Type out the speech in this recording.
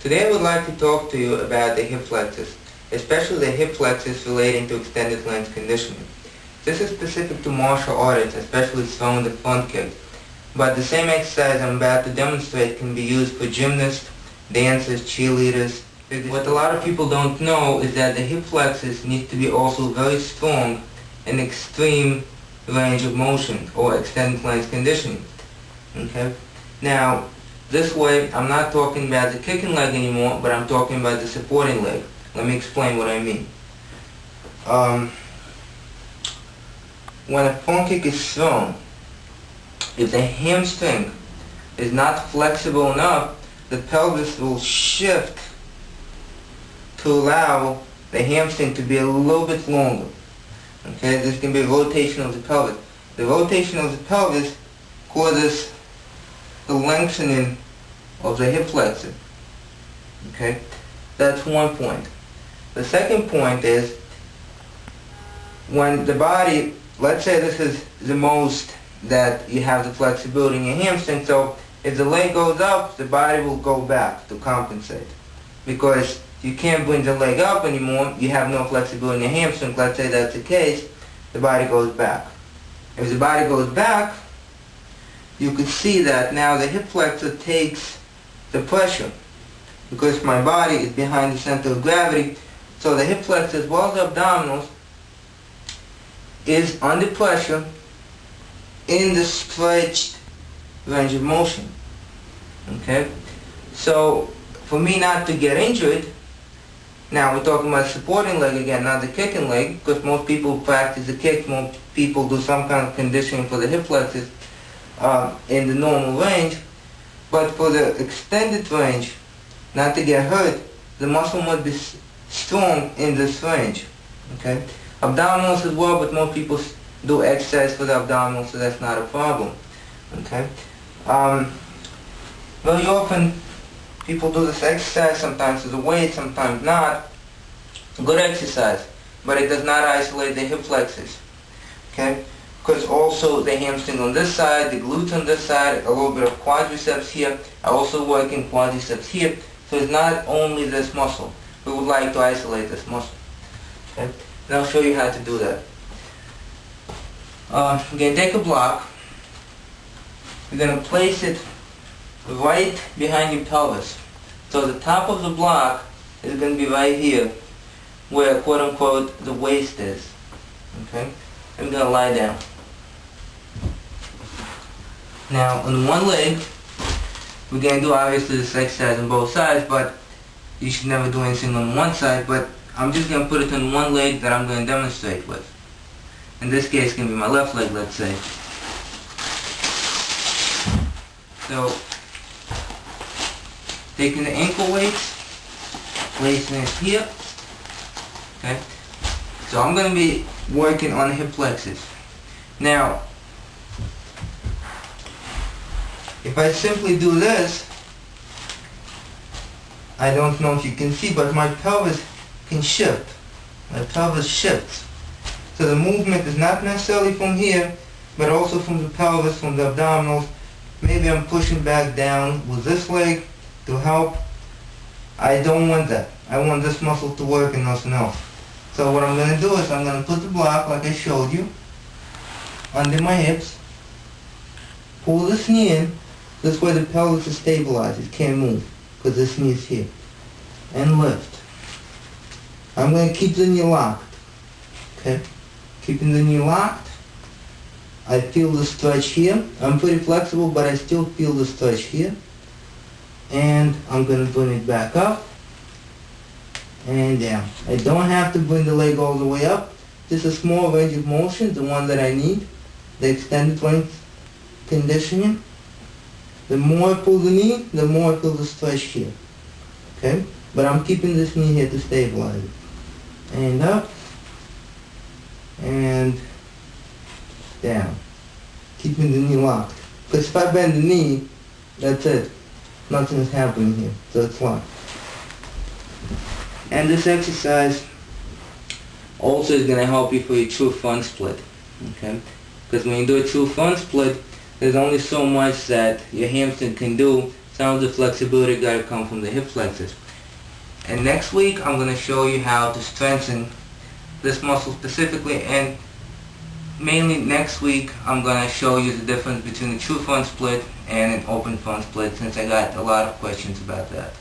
Today I would like to talk to you about the hip flexors, especially the hip flexors relating to extended length conditioning. This is specific to martial artists, especially throwing the front kick, but the same exercise I'm about to demonstrate can be used for gymnasts, dancers, cheerleaders. What a lot of people don't know is that the hip flexors need to be also very strong in extreme range of motion or extended length conditioning. Okay? Now, this way, I'm not talking about the kicking leg anymore, but I'm talking about the supporting leg. Let me explain what I mean. When a front kick is thrown, if the hamstring is not flexible enough, the pelvis will shift to allow the hamstring to be a little bit longer. Okay, this can be rotation of the pelvis. The rotation of the pelvis causes the lengthening of the hip flexor. Okay, that's one point. The second point is when the body, let's say this is the most that you have the flexibility in your hamstring, so if the leg goes up, the body will go back to compensate. Because you can't bring the leg up anymore, you have no flexibility in your hamstring, let's say that's the case, the body goes back. If the body goes back, you could see that now the hip flexor takes the pressure because my body is behind the center of gravity, so the hip flexor as well as the abdominals is under pressure in the stretched range of motion. Okay? So for me not to get injured, now we're talking about supporting leg again, not the kicking leg, because most people practice the kick, most people do some kind of conditioning for the hip flexors in the normal range, but for the extended range, not to get hurt, the muscle must be strong in this range. Okay? Abdominals as well, but most people do exercise for the abdominals, so that's not a problem. Okay? Very often, people do this exercise, sometimes with a weight, sometimes not. Good exercise, but it does not isolate the hip flexors. Okay? Because also the hamstring on this side, the glutes on this side, a little bit of quadriceps here. I also work in quadriceps here. So it's not only this muscle. We would like to isolate this muscle. Okay? And I'll show you how to do that. You're going to take a block. You're going to place it right behind your pelvis. So the top of the block is going to be right here, where quote unquote the waist is. Okay? I'm going to lie down. Now on one leg, we're going to do obviously this exercise on both sides, but you should never do anything on one side, but I'm just going to put it on one leg that I'm going to demonstrate with. In this case, it's going to be my left leg, let's say. So, taking the ankle weights, placing it here. Okay? So I'm going to be working on the hip flexors. Now, if I simply do this, I don't know if you can see, but my pelvis can shift. My pelvis shifts. So the movement is not necessarily from here, but also from the pelvis, from the abdominals. Maybe I'm pushing back down with this leg to help. I don't want that. I want this muscle to work and nothing else. So what I'm going to do is I'm going to put the block, like I showed you, under my hips, pull this knee in. This way the pelvis is stabilized. It can't move because this knee is here. And lift. I'm going to keep the knee locked. Okay? Keeping the knee locked. I feel the stretch here. I'm pretty flexible, but I still feel the stretch here. And I'm going to bring it back up and down. I don't have to bring the leg all the way up. Just a small range of motion, the one that I need, the extended length conditioning. The more I pull the knee, the more I feel the stretch here. Okay? But I'm keeping this knee here to stabilize it. And up. And down. Keeping the knee locked. Because if I bend the knee, that's it. Nothing is happening here. So it's locked. And this exercise also is going to help you for your true front split. Okay? Because when you do a true front split, there's only so much that your hamstring can do Some of the flexibility got to come from the hip flexors. And next week I'm going to show you how to strengthen this muscle specifically, and mainly next week I'm going to show you the difference between a true front split and an open front split, since I got a lot of questions about that.